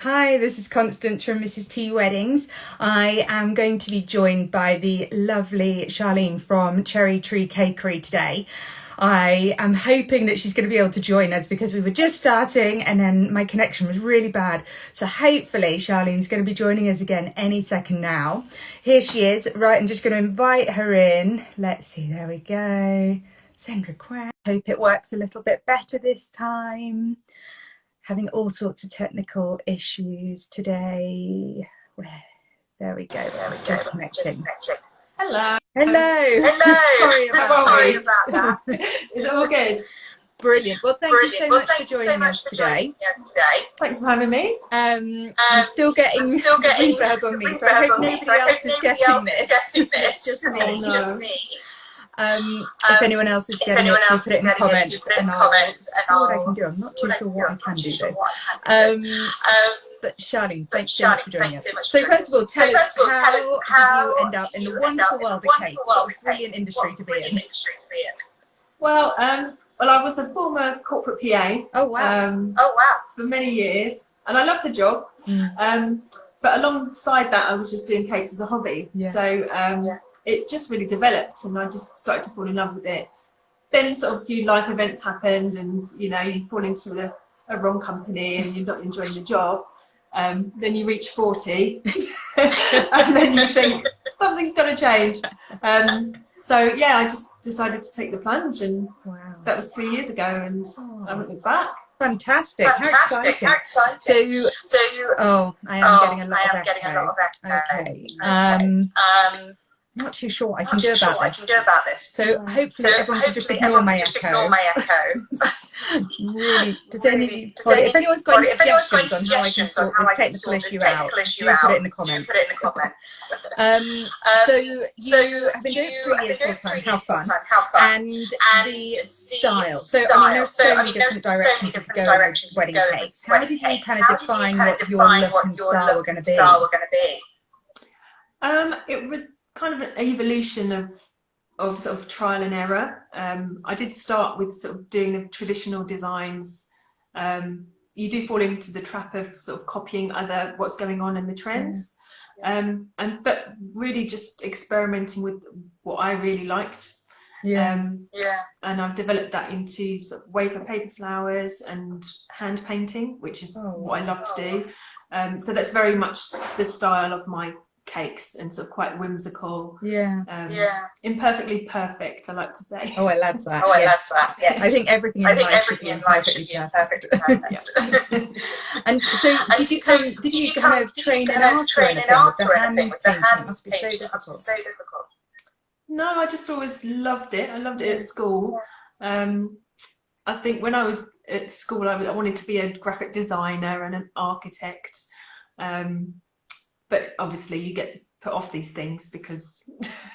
Hi, this is Constance from Mrs. T Weddings. I am going to be joined by the lovely Charlene from Cherry Tree Cakerie today. I am hoping that she's going to be able to join us because we were just starting and then my connection was really bad. So hopefully Charlene's going to be joining us again any second now. Here she is. Right, I'm just going to invite her in. Let's see, there we go. Send request. Hope it works a little bit better this time. Having all sorts of technical issues today. There we go. Just connecting. Hello. Sorry about that. Is it all good? Brilliant. Well, thank you so much for joining us today. Thanks for having me. I'm still getting reverb on me, so I hope nobody else is getting this. It's just me. If anyone else is getting it, do put it in comments and I'll see what I can do. I'm not too sure what I can do though. But Charlene, thanks so much for joining us. So first of all, tell us, how did you end up in the wonderful world of cakes? What a brilliant industry to be in. Well, I was a former corporate PA. Oh wow. For many years, and I loved the job. But alongside that, I was just doing cakes as a hobby. Yeah. So it just really developed, and I just started to fall in love with it. Then sort of a few life events happened, and you fall into a wrong company, and you're not enjoying the job. Then you reach 40, and then you think something's got to change. So yeah, I just decided to take the plunge, and that was 3 years ago, and I went look back. Fantastic! How exciting! So, I am getting a lot of echo. Okay. Not too sure what I can do about this. So hopefully everyone can just ignore my echo. Really, if anyone's got any suggestions on how I can sort this technical issue out, do put it in the comments. So you have been doing it 3 years full time. How fun! And the style. So I mean, there's so many different directions you could go with wedding cakes. How did you kind of define what your look and style were going to be? It was kind of an evolution of sort of trial and error. I did start with sort of doing the traditional designs. You do fall into the trap of sort of copying what's going on in the trends, but really just experimenting with what I really liked. And I've developed that into sort of wafer paper flowers and hand painting, which is what I love to do. So that's very much the style of my cakes, and sort of quite whimsical, imperfectly perfect, I like to say. I love that. Yes. I think everything in life should be imperfectly perfect. And so did you kind of train in art or anything with the hand painting? It must be so difficult. No, I just always loved it. I loved it at school. I think when I was at school, I wanted to be a graphic designer and an architect. But obviously you get put off these things because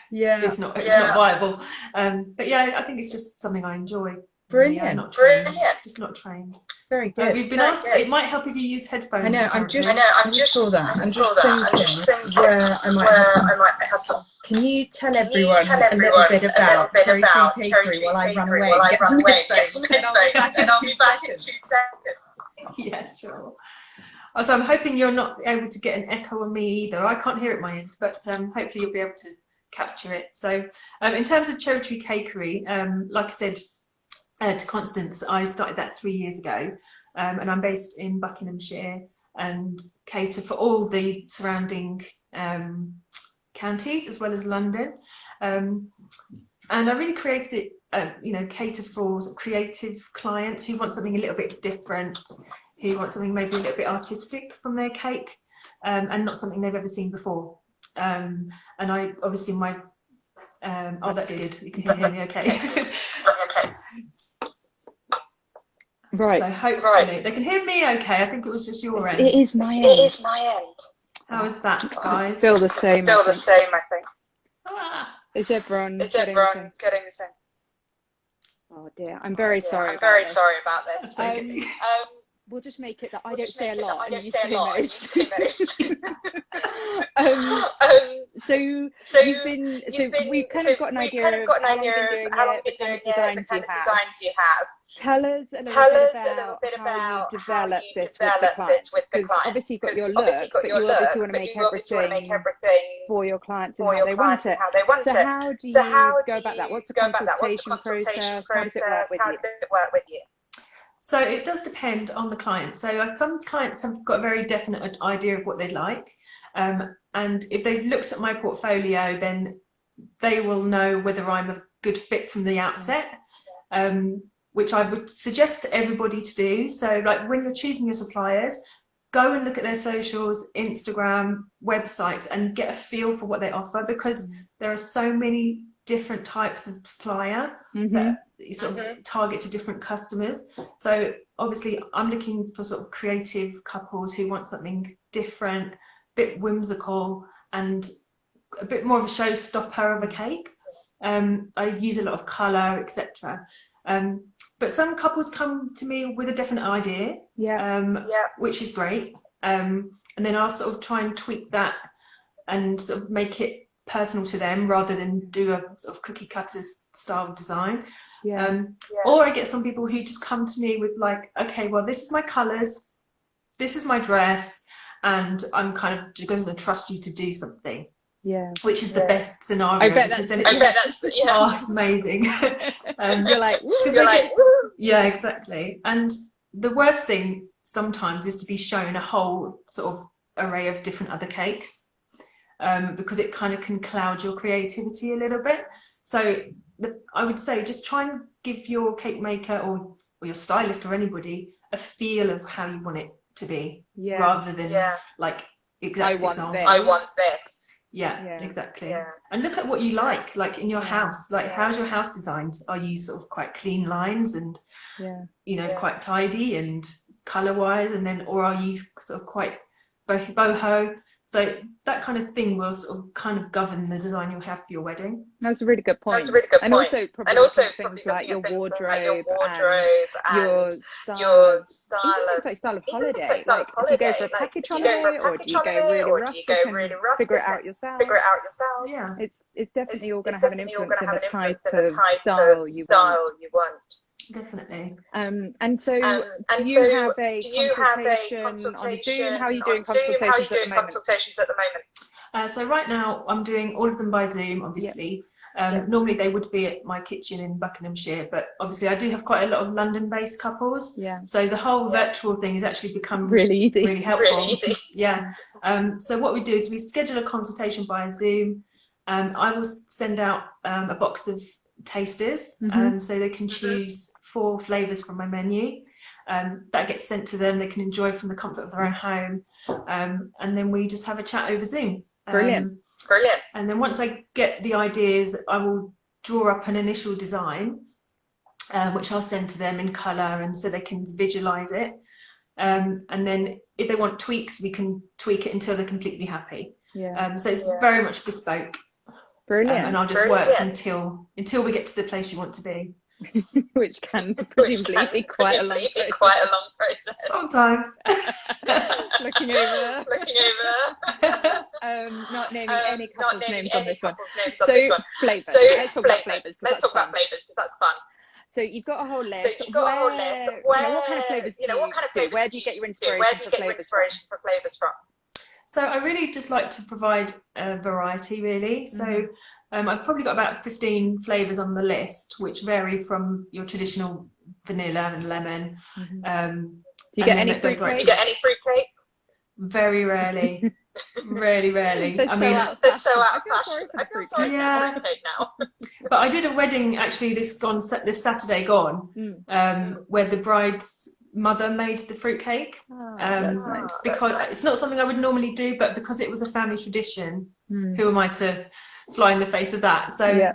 it's not viable. But yeah, I think it's just something I enjoy. Brilliant. Just not trained. Very good. We've been asked, it might help if you use headphones. I know, I just saw that. I'm just thinking where I might have some. Can you tell everyone a little bit about Cherry Tree Cakerie while I run away and get some headphones, and I'll be back in 2 seconds. Yeah, sure. So I'm hoping you're not able to get an echo on me either. I can't hear it at my end, but hopefully you'll be able to capture it. So in terms of Cherry Tree Cakerie, like I said to Constance, I started that 3 years ago, and I'm based in Buckinghamshire and cater for all the surrounding counties as well as London. And I really created cater for creative clients who want something a little bit different, who want something maybe a little bit artistic from their cake, and not something they've ever seen before. And I obviously that's good. You can hear me okay. Right. So hopefully they can hear me okay. I think it was just your end. It is my end. How is that, guys? Still the same. I think. Is everyone getting the same? Oh dear, I'm very sorry about this. Okay. We'll just make it that I don't say a lot and you say most. We've kind of got an idea of how long you've been doing it, the kind of designs you have. tell us a little bit about how you develop this with the clients, because obviously you've got your look, but you obviously want to make everything for your clients and how they want it. So how do you go about that? What's the consultation process? How does it work with you? So it does depend on the client. So some clients have got a very definite idea of what they'd like. And if they've looked at my portfolio, then they will know whether I'm a good fit from the outset, which I would suggest to everybody to do. So like when you're choosing your suppliers, go and look at their socials, Instagram, websites, and get a feel for what they offer, because there are so many different types of supplier that sort of target to different customers. So obviously I'm looking for sort of creative couples who want something different, a bit whimsical, and a bit more of a showstopper of a cake. I use a lot of colour, etc. But some couples come to me with a definite idea, which is great. And then I'll sort of try and tweak that and sort of make it personal to them rather than do a sort of cookie cutter style design. Or I get some people who just come to me with like, okay, well, this is my colours, this is my dress, and I'm kind of going to trust you to do something. Which is the best scenario. I bet that's oh, it's amazing. You're like, yeah, exactly. And the worst thing sometimes is to be shown a whole sort of array of different other cakes, because it kind of can cloud your creativity a little bit. So I would say just try and give your cake maker or your stylist or anybody a feel of how you want it to be, rather than like exact examples. I want this. Yeah, exactly. And look at what you like in your house. Like, how's your house designed? Are you sort of quite clean lines and, you know, quite tidy and colour-wise? And then, or are you sort of quite boho? So that kind of thing will sort of kind of govern the design you'll have for your wedding. That's a really good point. And also probably things like your wardrobe and your style of holiday. Like, do you go for a package holiday, or do you go really rough? Figure it out yourself. Yeah, it's definitely all going to have an influence in the type of style you want. Definitely. And so do you have a consultation on Zoom? How are you doing consultations at the moment? So right now I'm doing all of them by Zoom, obviously. Normally they would be at my kitchen in Buckinghamshire, but obviously I do have quite a lot of London-based couples. So the whole virtual thing has actually become really easy, really helpful. So what we do is we schedule a consultation by Zoom. I will send out a box of tasters, so they can choose 4 flavours from my menu. That gets sent to them. They can enjoy from the comfort of their own home, and then we just have a chat over Zoom. Brilliant. And then once I get the ideas, I will draw up an initial design, which I'll send to them in colour, and so they can visualise it. And then if they want tweaks, we can tweak it until they're completely happy. So it's very much bespoke. Brilliant. And I'll just work until we get to the place you want to be. Which can presumably be quite a long process. Sometimes. Looking over. Not naming any couple's names on this one. So flavours. Let's talk about flavours because that's fun. So you've got a whole list. What kind of flavours do you do? Where do you get your inspiration for flavours from? So I really just like to provide a variety, really. So I've probably got about 15 flavours on the list, which vary from your traditional vanilla and lemon. Do you get any fruit cake? Very rarely. Really rarely. They're so out of fashion. I feel sorry for cake now. But I did a wedding actually this Saturday gone, where the bride's mother made the fruitcake, because it's not something I would normally do, but because it was a family tradition, who am I to fly in the face of that? So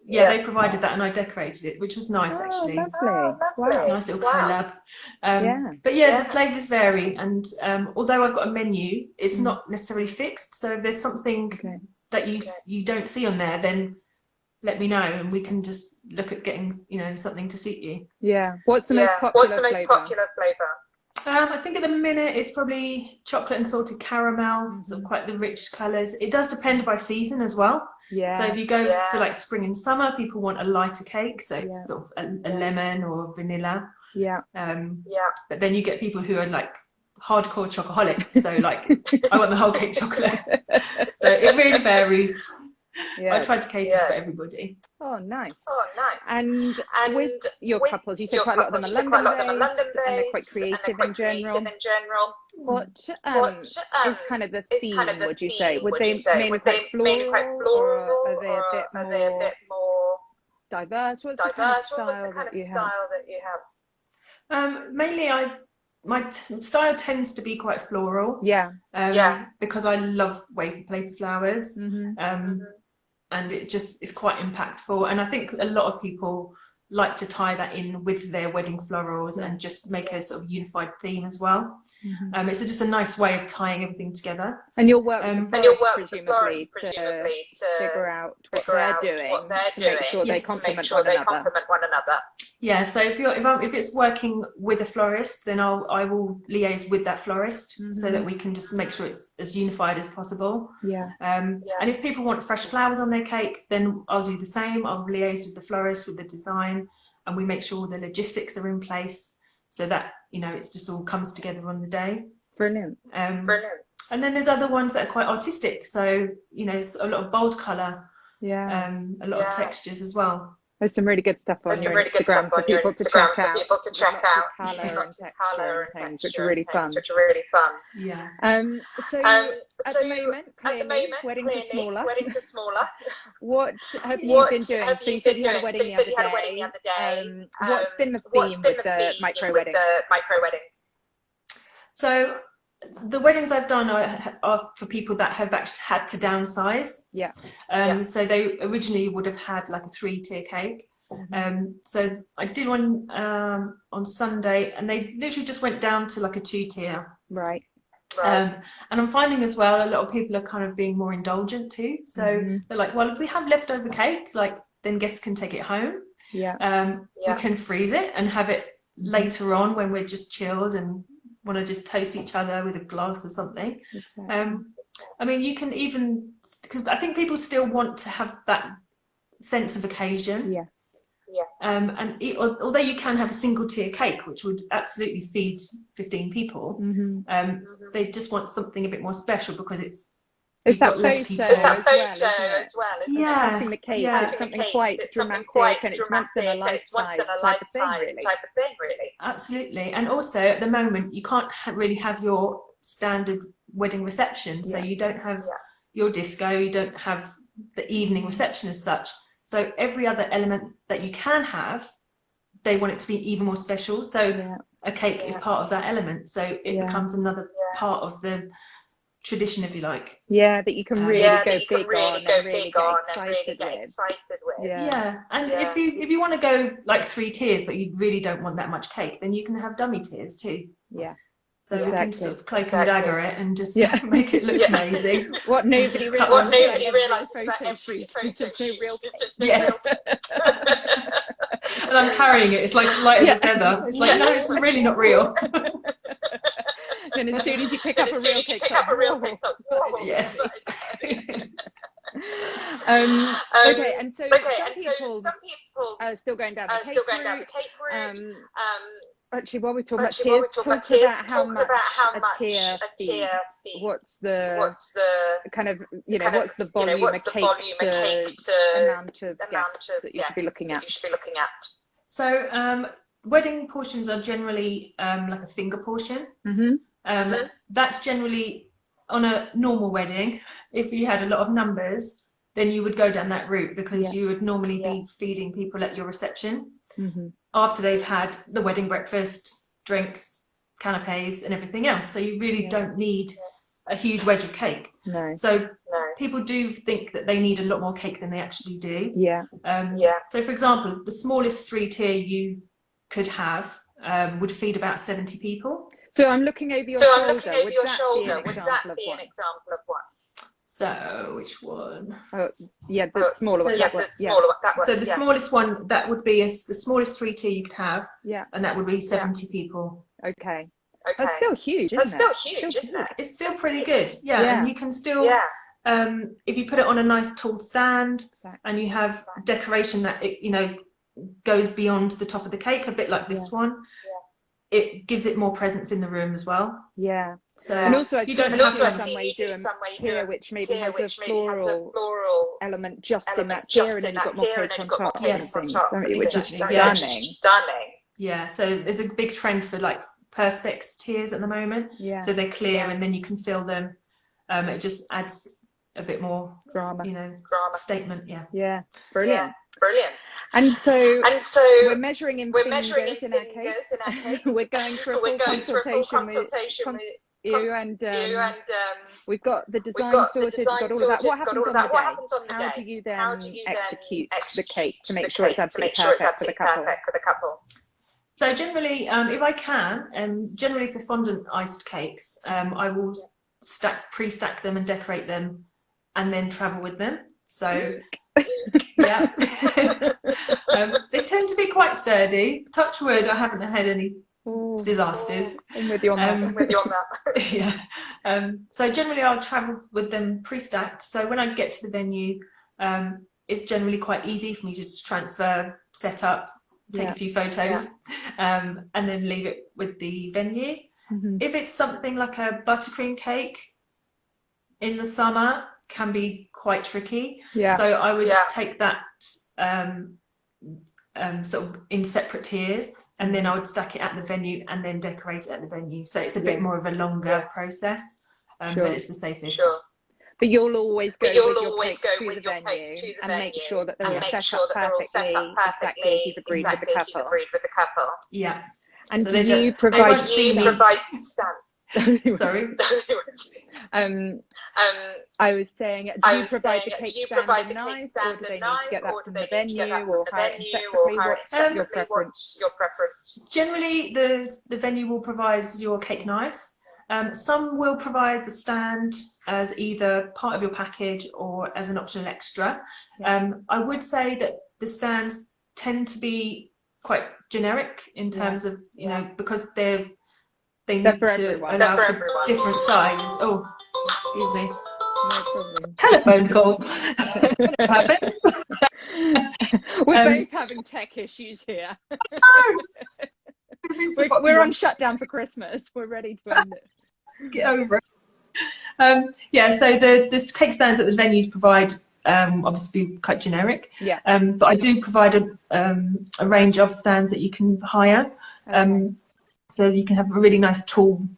they provided that, and I decorated it, which was nice actually. Lovely. Wow. Nice little collab. But the flavours vary, and although I've got a menu, it's not necessarily fixed. So if there's something that you don't see on there, then let me know, and we can just look at getting something to suit you. What's the most popular flavour? I think at the minute it's probably chocolate and salted caramel, sort of quite the rich colours. It does depend by season as well. So if you go for like spring and summer, people want a lighter cake, so it's sort of a lemon or vanilla. Yeah. But then you get people who are like hardcore chocoholics, so like I want the whole cake chocolate. So it really varies. Yeah. I try to cater for everybody. Oh, nice. And with your couples, you said quite a lot of them are London-based, and they're quite creative in general. What is kind of the theme, would you say? Would they mainly quite floral, or are they a bit more diverse? What's the kind of style that you have? Mainly my style tends to be quite floral. Because I love wavy paper flowers. And it just is quite impactful, and I think a lot of people like to tie that in with their wedding florals and just make a sort of unified theme as well. It's just a nice way of tying everything together. And you'll work with the florist, presumably, to figure out what they're doing to make sure they complement one another. Yeah, so if it's working with a florist, then I will liaise with that florist so that we can just make sure it's as unified as possible. And if people want fresh flowers on their cake, then I'll do the same. I'll liaise with the florist with the design, and we make sure the logistics are in place so that it's just all comes together on the day. Brilliant. And then there's other ones that are quite artistic, so it's a lot of bold colour, a lot of textures as well. There's some really good stuff on your Instagram for people to check out. Colour and texture and things, which are really fun. Yeah. So at the moment, clearly, weddings are smaller. What have you been doing? So you said you had a wedding the other day. What's been the theme with the micro wedding? So the weddings I've done are for people that have actually had to downsize. So they originally would have had like a 3-tier cake. So I did one on Sunday, and they literally just went down to like a 2-tier. Right. And I'm finding as well a lot of people are kind of being more indulgent too. So they're like, well, if we have leftover cake, then guests can take it home. We can freeze it and have it later on when we're just chilled and want to just toast each other with a glass or something. I mean, you can even, because I think people still want to have that sense of occasion. And although you can have a single tier cake, which would absolutely feed 15 people, they just want something a bit more special because it's that photo as well. Yeah, cutting the cake is something quite dramatic, and it's once in a lifetime type of thing, really. Absolutely. And also at the moment you can't really have your standard wedding reception, so you don't have your disco, you don't have the evening reception as such. So every other element that you can have, they want it to be even more special. So a cake is part of that element, so it becomes another part of the tradition, if you like. That you can really go big on and really get excited with. And if you want to go like 3 tiers but you really don't want that much cake, then you can have dummy tiers too. So we can sort of cloak and dagger it and just make it look amazing. What nobody realised photo shoot, just no real cake. Yes. And I'm carrying it, it's like light as a feather. It's like, no, it's really not real. And as soon as you pick up a real cake, yes. Okay, and so some people are still going down the cake route. Actually, while we're talking about tiers, talk about how much a tier feeds. What's the kind of, what's the volume of cake to amount of guests that you should be looking at? So wedding portions are generally like a finger portion. That's generally on a normal wedding. If you had a lot of numbers, then you would go down that route because you would normally be feeding people at your reception after they've had the wedding breakfast, drinks, canapes and everything else. So you really don't need a huge wedge of cake. So people do think that they need a lot more cake than they actually do. So for example, the smallest 3-tier you could have would feed about 70 people. So I'm looking over your shoulder. Would that be an example of one? So which one? The smaller one. So the smallest one, that would be the smallest 3-tier you could have. And that would be 70 people. Okay. That's still huge, isn't it? It's still pretty good. And you can still, if you put it on a nice tall stand and you have decoration that goes beyond the top of the cake, a bit like this one, it gives it more presence in the room as well. Yeah. So and also you don't have to have some way you do a tier which maybe has a floral element just in that tier, and then you've got more cake on top. Yes, which is stunning. Yeah. So there's a big trend for like perspex tiers at the moment. Yeah. So they're clear, and then you can fill them. It just adds a bit more drama, statement. Yeah. Yeah. Brilliant. Yeah. Brilliant. And so we're measuring in fingers in our cake. We're going through a full consultation with you, and we've got the design sorted, we've got all of that. What happens on the day? How do you then execute the cake to make sure it's absolutely perfect for the couple? So generally, if I can, generally for fondant iced cakes, I will pre-stack them and decorate them, and then travel with them. So yeah, they tend to be quite sturdy. Touch wood, I haven't had any disasters. I'm with you on that. Yeah. So generally, I'll travel with them pre-stacked. So when I get to the venue, it's generally quite easy for me to just transfer, set up, take a few photos, and then leave it with the venue. Mm-hmm. If it's something like a buttercream cake in the summer, can be quite tricky. Yeah. So I would take that sort of in separate tiers, and then I would stack it at the venue and then decorate it at the venue. So it's a bit more of a longer process, but it's the safest. Sure. But you'll always go with your cakes to the venue and make sure that they're all set up perfectly, exactly as you've agreed with the couple. Yeah. And so do you provide Sorry. I was saying, do you provide the cake stand and knife, or do they need to get that from the venue, or hire it separately? What's your preference? Generally, the venue will provide your cake knife. Some will provide the stand as either part of your package or as an optional extra. I would say that the stands tend to be quite generic in terms of, because they need to allow for different sizes. Oh, excuse me. No problem. Telephone call. Happens. We're both having tech issues here. We're on shutdown for Christmas. We're ready to end it. Get over it. So the cake stands that the venues provide obviously be quite generic. Yeah. But I do provide a range of stands that you can hire. So you can have a really nice tall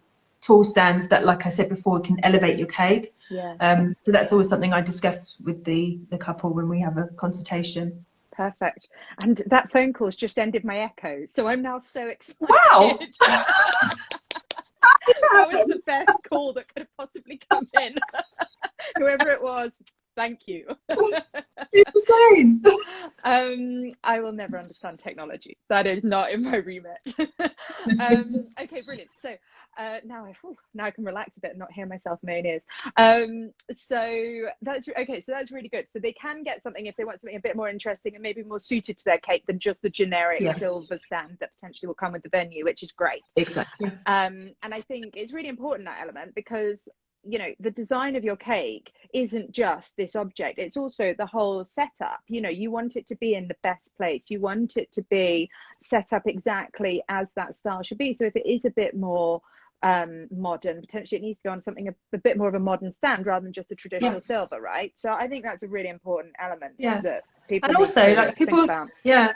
stands that, like I said before, can elevate your cake. Yeah. So that's always something I discuss with the couple when we have a consultation. Perfect. And that phone call's just ended my echo, so I'm now so excited. Wow. That was the best call that could have possibly come in. Whoever it was, thank you. Insane. I will never understand technology. That is not in my remit. Okay, brilliant. So now I can relax a bit and not hear myself in my own ears. So that's okay. So that's really good. So they can get something if they want something a bit more interesting and maybe more suited to their cake than just the generic silver stand that potentially will come with the venue, which is great. Exactly. And I think it's really important, that element, because the design of your cake isn't just this object, it's also the whole setup. You want it to be in the best place, you want it to be set up exactly as that style should be. So if it is a bit more modern, potentially it needs to go on something a bit more of a modern stand rather than just a traditional silver, right? So I think that's a really important element that people and also like people think about.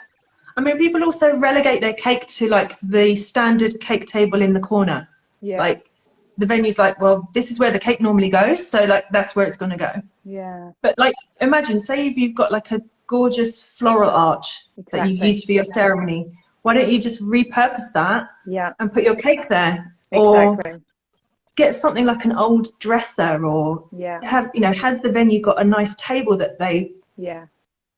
I mean, people also relegate their cake to like the standard cake table in the corner. Like the venue's like, well, this is where the cake normally goes, so like that's where it's going to go. But like, imagine, say if you've got like a gorgeous floral arch that you used for your ceremony, why don't you just repurpose that and put your cake there? Or get something like an old dresser, or have has the venue got a nice table that they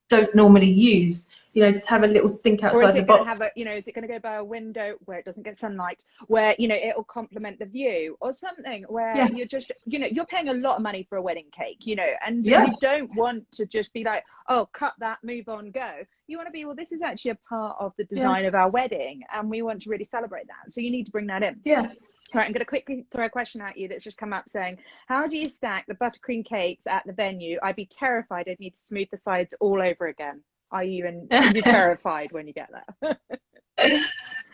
don't normally use? Just have a little think outside the box. Is it going to go by a window where it doesn't get sunlight, where it'll complement the view, or something where you're just you're paying a lot of money for a wedding cake, and you don't want to just be like, oh, cut that, move on, go. You want to be, well, this is actually a part of the design of our wedding, and we want to really celebrate that. So you need to bring that in. All right, I'm going to quickly throw a question at you that's just come up saying, how do you stack the buttercream cakes at the venue? I'd be terrified I'd need to smooth the sides all over again. Are you terrified when you get there?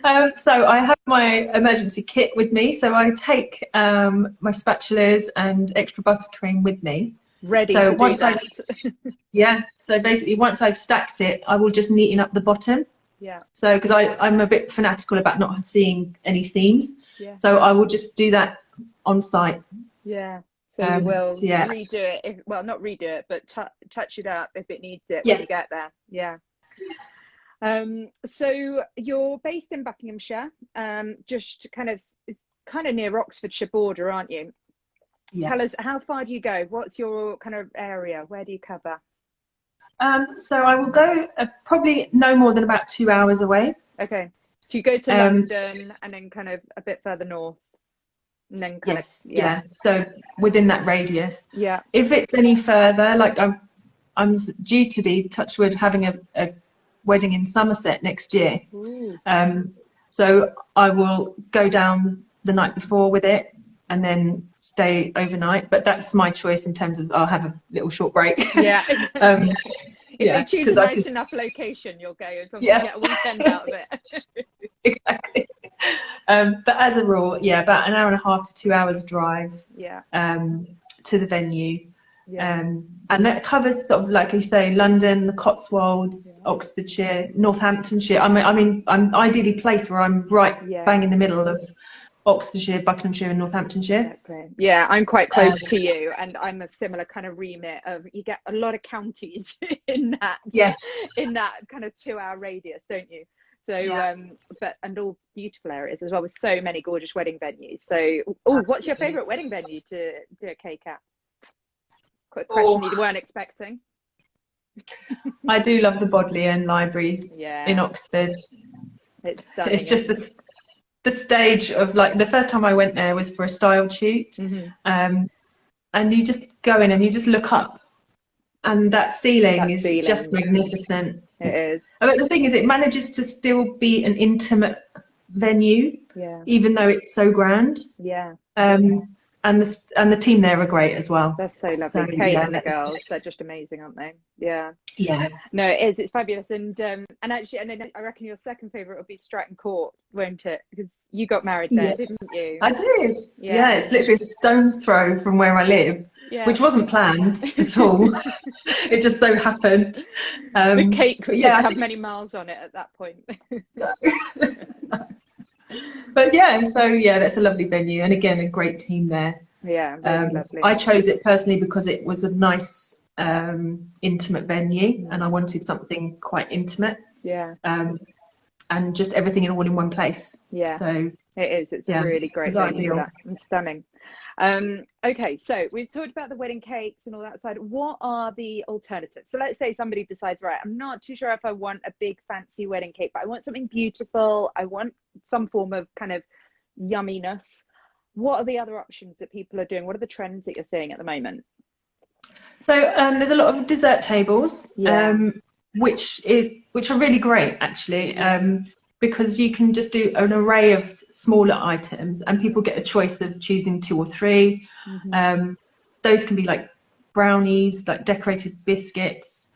So I have my emergency kit with me. So I take my spatulas and extra buttercream with me. Ready So to once do that. so basically once I've stacked it, I will just neaten up the bottom. Yeah. So because I'm a bit fanatical about not seeing any seams. Yeah. So I will just do that on site. Yeah. So you will yeah. redo it, if, well, not redo it, but touch it up if it needs it Yeah. when you get there. Yeah. So you're based in Buckinghamshire, just kind of near Oxfordshire border, aren't you? Yeah. Tell us, how far do you go? What's your kind of area? Where do you cover? So I will go probably no more than about 2 hours away. Okay. So you go to London and then kind of a bit further north. And then kind of, yeah. So within that radius. Yeah. If it's any further, like I'm due to be, touch wood, having a wedding in Somerset next year. Ooh. So I will go down the night before with it and then stay overnight. But that's my choice in terms of I'll have a little short break. Yeah. If they choose a nice just, enough location, you'll go as long as yeah. you get a weekend out of it. Exactly. But as a rule, yeah, about an hour and a half to 2 hours drive. Yeah. To the venue. Yeah. And that covers sort of, like you say, London, the Cotswolds, yeah. Oxfordshire, Northamptonshire. I mean, I'm ideally placed where I'm right bang in the middle of Oxfordshire, Buckinghamshire and Northamptonshire. Exactly. Yeah, I'm quite close to you, and I'm a similar kind of remit of, you get a lot of counties in that in that kind of 2 hour radius, don't you? So and all beautiful areas as well, with so many gorgeous wedding venues. So what's your favorite wedding venue to do a cake at? Quick question you weren't expecting. I do love the Bodleian Libraries in Oxford. It's stunning. It's just the stage of, like, the first time I went there was for a style shoot. Mm-hmm. And you just go in and you just look up, and that ceiling is just magnificent. It is. But the thing is, it manages to still be an intimate venue, even though it's so grand. Yeah. And the team there are great as well. They're so lovely. So, Kate and the girls, they're just amazing, aren't they? Yeah. Yeah. No, it is. It's fabulous. And actually, and then I reckon your second favourite would be Stratton Court, won't it? Because you got married there, didn't you? I did. Yeah, it's literally a stone's throw from where I live, which wasn't planned at all. It just so happened. The cake didn't have many miles on it at that point. But that's a lovely venue, and again, a great team there. Yeah, very lovely. I chose it personally because it was a nice, intimate venue, and I wanted something quite intimate. Yeah. And just everything all in one place. Yeah. So it is. It's a really great venue for that. And stunning. Okay, so we've talked about the wedding cakes and all that side. What are the alternatives? So let's say somebody decides, right, I'm not too sure if I want a big fancy wedding cake, but I want something beautiful. I want some form of kind of yumminess. What are the other options that people are doing? What are the trends that you're seeing at the moment? So there's a lot of dessert tables, which are really great, actually, because you can just do an array of smaller items, and people get a choice of choosing 2 or 3. Mm-hmm. Those can be like brownies, like decorated biscuits.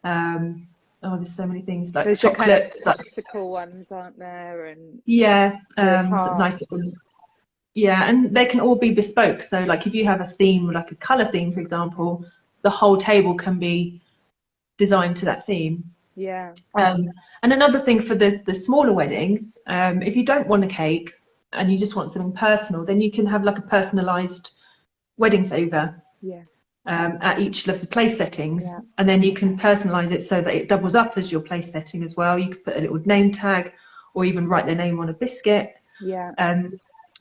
There's so many things, like those chocolates, kind of popsicle ones, aren't there? And some nice little. Yeah, and they can all be bespoke. So, like, if you have a theme, like a colour theme, for example, the whole table can be designed to that theme. Yeah. And another thing for the smaller weddings, if you don't want a cake and you just want something personal, then you can have like a personalised wedding favour. Yeah. At each of the place settings, and then you can personalise it so that it doubles up as your place setting as well. You could put a little name tag, or even write their name on a biscuit. Yeah.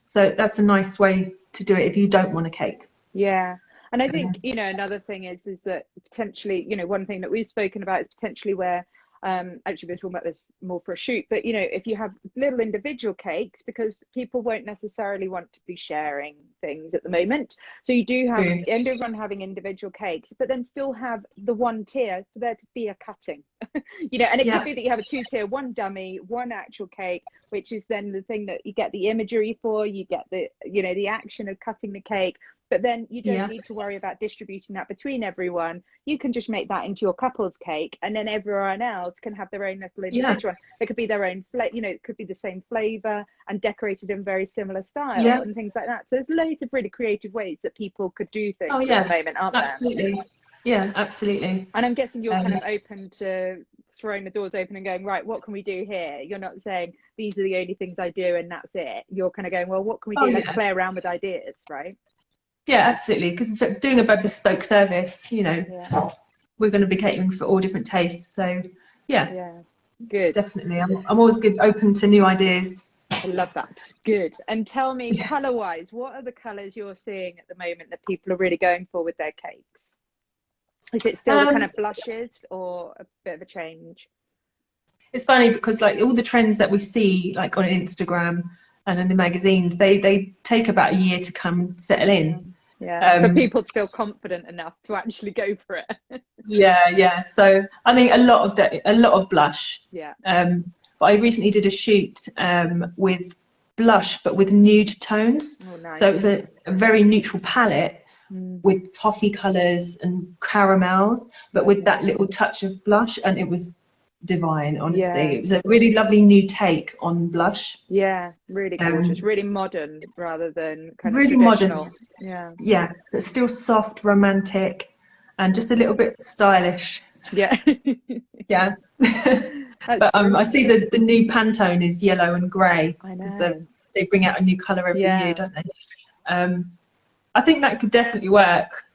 So that's a nice way to do it if you don't want a cake. Yeah. And I think, another thing is that potentially, one thing that we've spoken about is potentially where, actually we're talking about this more for a shoot, but, if you have little individual cakes, because people won't necessarily want to be sharing things at the moment. So you do have everyone having individual cakes, but then still have the one tier for there to be a cutting You know, and it could be that you have a 2-tier, one dummy, one actual cake, which is then the thing that you get the imagery for, you get the, you know, the action of cutting the cake, but then you don't need to worry about distributing that between everyone. You can just make that into your couple's cake, and then everyone else can have their own little individual one. It could be their own, you know, it could be the same flavour and decorated in very similar style and things like that. So there's loads of really creative ways that people could do things at the moment, aren't there? Absolutely. Yeah, absolutely. And I'm guessing you're kind of open to throwing the doors open and going, right, what can we do here? You're not saying these are the only things I do and that's it. You're kind of going, well, what can we do? Let's play around with ideas, right? Yeah, absolutely. Because doing a bespoke service, you know, we're going to be catering for all different tastes. So good. Definitely. I'm always open to new ideas. I love that. Good. And tell me, colour wise, what are the colours you're seeing at the moment that people are really going for with their cakes? Is it still the kind of blushes or a bit of a change? It's funny because like all the trends that we see like on Instagram and in the magazines, they take about a year to come settle in. For people to feel confident enough to actually go for it. So I think a lot of blush. But I recently did a shoot with blush but with nude tones. Nice. So it was a very neutral palette with toffee colours and caramels, but with that little touch of blush, and it was divine, honestly. It was a really lovely new take on blush. Really gorgeous, really modern rather than kind really of traditional. Modern. But still soft, romantic, and just a little bit stylish. But I see the new Pantone is yellow and grey, because they bring out a new colour every year, don't they? I think that could definitely work.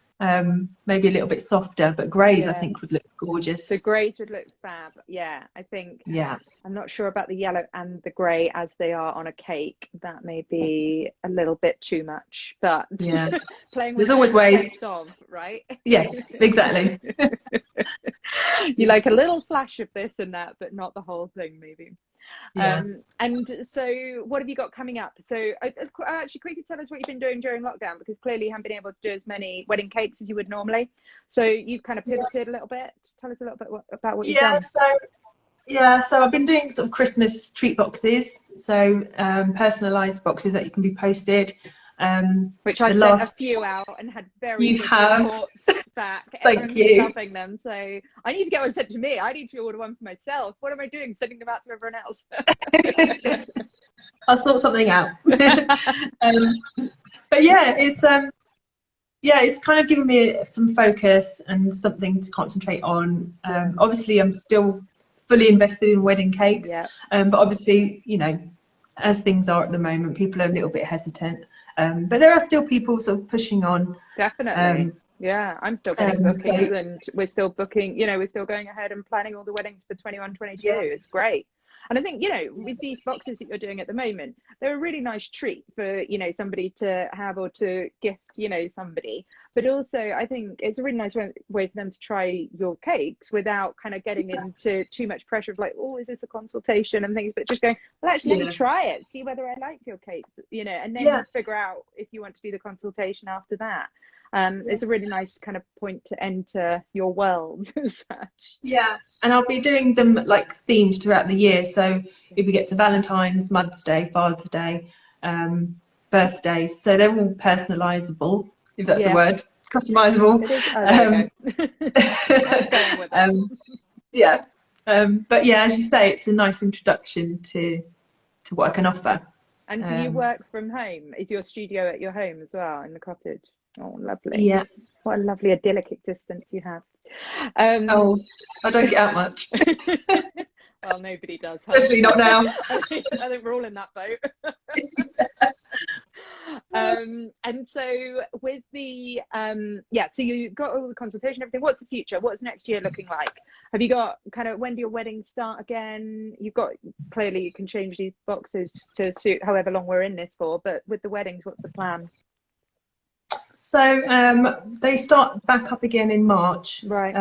Maybe a little bit softer, but greys I think would look gorgeous. The greys would look fab. I think I'm not sure about the yellow and the grey as they are on a cake. That may be a little bit too much, but playing with there's always ways of, right? Yes, exactly. You like a little flash of this and that, but not the whole thing, maybe. And so what have you got coming up? So actually quickly tell us what you've been doing during lockdown, because clearly you haven't been able to do as many wedding cakes as you would normally, so you've kind of pivoted a little bit. Tell us a little bit about what you've done. So I've been doing sort of Christmas treat boxes, so personalized boxes that you can be posted, which I sent a few out and had very good reports back. Thank you. Loving them. So I need to get one sent to me. I need to order one for myself. What am I doing sending them out to everyone else? I'll sort something out. But it's kind of given me some focus and something to concentrate on. Obviously I'm still fully invested in wedding cakes, but obviously, you know, as things are at the moment, people are a little bit hesitant. But there are still people sort of pushing on. Definitely. I'm still getting bookings, and we're still booking, you know, we're still going ahead and planning all the weddings for 21, 22. It's great. And I think, you know, with these boxes that you're doing at the moment, they're a really nice treat for, you know, somebody to have or to gift, you know, somebody. But also, I think it's a really nice way for them to try your cakes without kind of getting into too much pressure of like, oh, is this a consultation and things, but just going, well, actually, let me try it, see whether I like your cakes, you know, and then figure out if you want to do the consultation after that. It's a really nice kind of point to enter your world as such. And I'll be doing them like themed throughout the year. So if we get to Valentine's, Mother's Day, Father's Day, birthdays, so they're all personalisable, if that's a word, customisable. But as you say, it's a nice introduction to what I can offer. And do you work from home? Is your studio at your home as well, in the cottage? Oh, lovely. What a lovely idyllic existence you have. I don't get out much. Well, nobody does. Especially not now. I think we're all in that boat. And so with the so you got all the consultation, everything. What's the future? What's next year looking like? Have you got kind of, when do your weddings start again? You've got, clearly you can change these boxes to suit however long we're in this for, but with the weddings, what's the plan? So they start back up again in March. Right.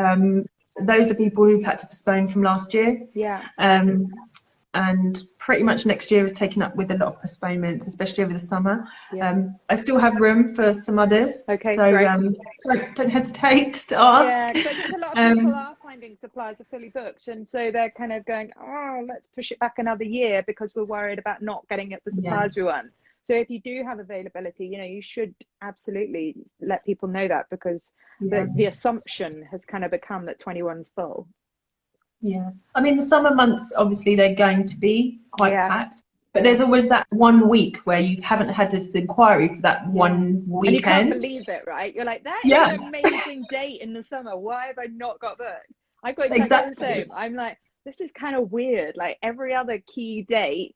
Those are people who've had to postpone from last year. And pretty much next year is taken up with a lot of postponements, especially over the summer. I still have room for some others. Okay, so great. Don't hesitate to ask. Yeah, because I think a lot of people are finding suppliers are fully booked, and so they're kind of going, oh, let's push it back another year because we're worried about not getting the suppliers we want. So if you do have availability, you know, you should absolutely let people know that, because the assumption has kind of become that 21's full. Yeah, I mean, the summer months, obviously they're going to be quite packed, but there's always that 1 week where you haven't had this inquiry for that one weekend. And you can't believe it, right? You're like, that is an amazing date in the summer. Why have I not got booked? I've got exactly the same. I'm like, this is kind of weird. Like every other key date,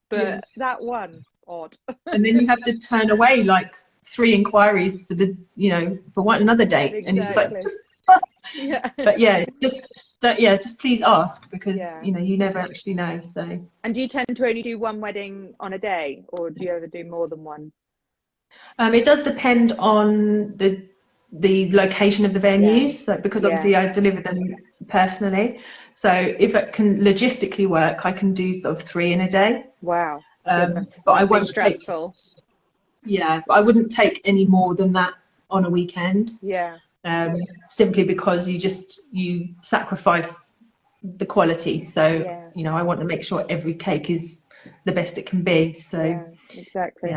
but that one, odd. And then you have to turn away like 3 inquiries for the, you know, for one another date, and it's just like, just please ask, because you know, you never actually know. So. And do you tend to only do one wedding on a day, or do you ever do more than one? It does depend on the location of the venues, so, because obviously I deliver them personally. So if it can logistically work, I can do sort of 3 in a day. Wow. But I won't stressful. But I wouldn't take any more than that on a weekend. Simply because you sacrifice the quality. So you know, I want to make sure every cake is the best it can be. So exactly.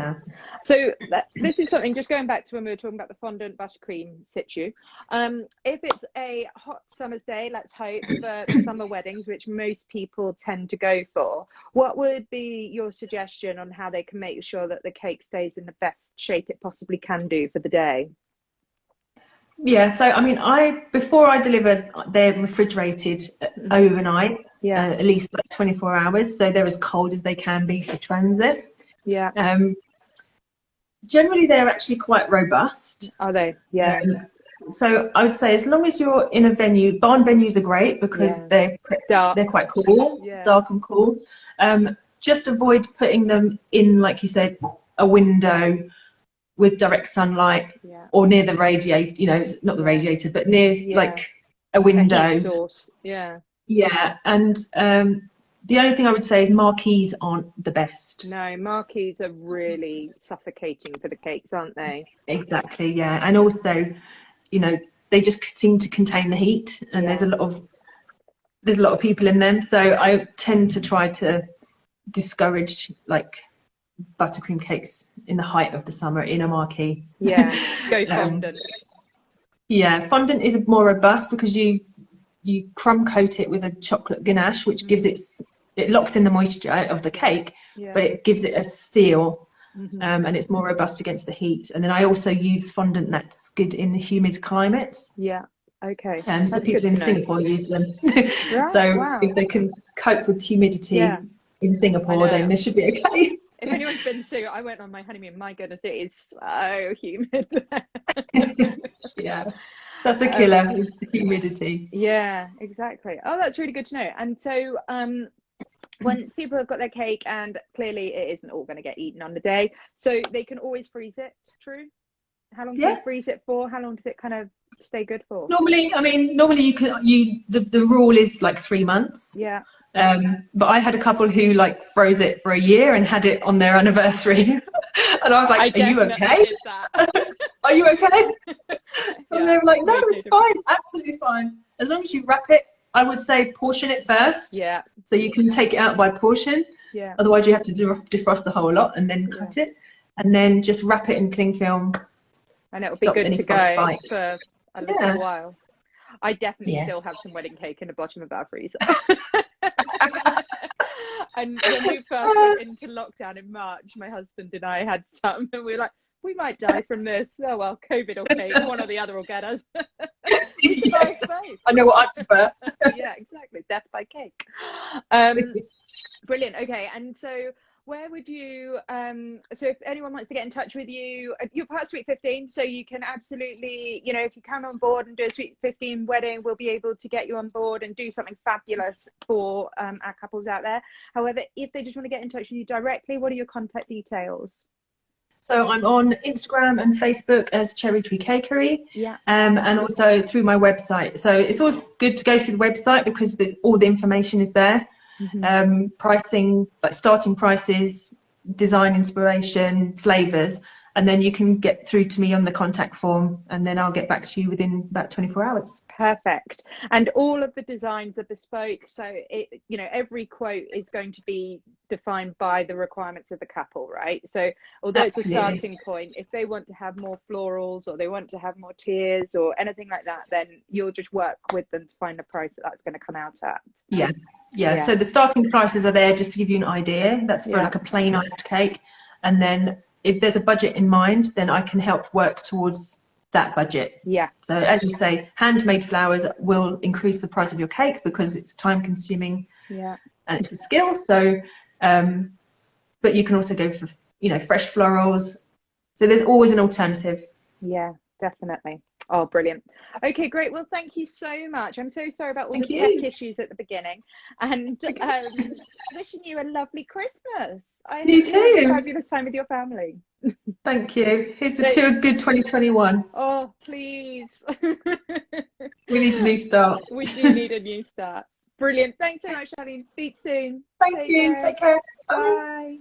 So this is something, just going back to when we were talking about the fondant buttercream situ. If it's a hot summer's day, let's hope, for summer weddings, which most people tend to go for, what would be your suggestion on how they can make sure that the cake stays in the best shape it possibly can do for the day? So I mean, before I deliver, they're refrigerated overnight, at least like 24 hours, so they're as cold as they can be for transit. Generally they're actually quite robust. Are they? So I would say, as long as you're in a venue, barn venues are great because they're quite cool, dark and cool. Just avoid putting them in, like you said, a window with direct sunlight, or near the radiator, you know, not the radiator, but near like a window. A heat source. And the only thing I would say is marquees aren't the best. No, marquees are really suffocating for the cakes, aren't they? Exactly, and also, you know, they just seem to contain the heat, and there's a lot of people in them, so I tend to try to discourage like buttercream cakes in the height of the summer in a marquee. Go fondant. Fondant is more robust because you crumb coat it with a chocolate ganache, which gives it locks in the moisture of the cake, but it gives it a seal, and it's more robust against the heat. And then I also use fondant that's good in humid climates. So people in Singapore use them. If they can cope with humidity in Singapore, then they should be okay. If anyone's been to, I went on my honeymoon, my goodness, it is so humid. That's a killer, is the humidity. Exactly. Oh, that's really good to know. And so once people have got their cake, and clearly it isn't all going to get eaten on the day, so they can always freeze it, true? How long can you freeze it for? How long does it kind of stay good for? Normally the rule is like 3 months. But I had a couple who like froze it for a year and had it on their anniversary. And I was like, are you okay? Are you okay? And they were like, no, it's fine, absolutely fine. As long as you wrap it, I would say portion it first. So you can take it out by portion. Otherwise you have to defrost the whole lot and then cut it. And then just wrap it in cling film. And it'll be good to go for a little while. I definitely still have some wedding cake in the bottom of our freezer. And when we first went into lockdown in March, my husband and I had some, and we were like, we might die from this. Oh well, COVID or cake, one or the other will get us. I know what I prefer. Exactly, death by cake. Brilliant. Okay, and so where would you so if anyone wants to get in touch with you, you're part of Sweet 15, so you can absolutely, you know, if you come on board and do a Sweet 15 wedding, we'll be able to get you on board and do something fabulous for our couples out there. However, if they just want to get in touch with you directly, what are your contact details? So I'm on Instagram and Facebook as Cherry Tree Cakerie, and also through my website. So it's always good to go through the website because all the information is there. Pricing, like starting prices, design inspiration, flavours, and then you can get through to me on the contact form, and then I'll get back to you within about 24 hours. Perfect. And all of the designs are bespoke, so it, you know, every quote is going to be defined by the requirements of the couple, right? So although it's a starting point, if they want to have more florals or they want to have more tiers or anything like that, then you'll just work with them to find the price that's going to come out at. Yeah. So the starting prices are there just to give you an idea. That's for like a plain iced cake, and then if there's a budget in mind, then I can help work towards that budget. Yeah. So as you say, handmade flowers will increase the price of your cake because it's time consuming. Yeah. And it's a skill. So, but you can also go for, you know, fresh florals. So there's always an alternative. Yeah, definitely. Oh, brilliant. Okay, great. Well, thank you so much. I'm so sorry about all the tech issues at the beginning, and wishing you a lovely Christmas. You too. Have a fabulous time with your family. Thank you. Here's to a good 2021. Oh, please. We need a new start. We do need a new start. Brilliant. Thanks so much, Charlene. Speak soon. Thank you. Take care. Bye.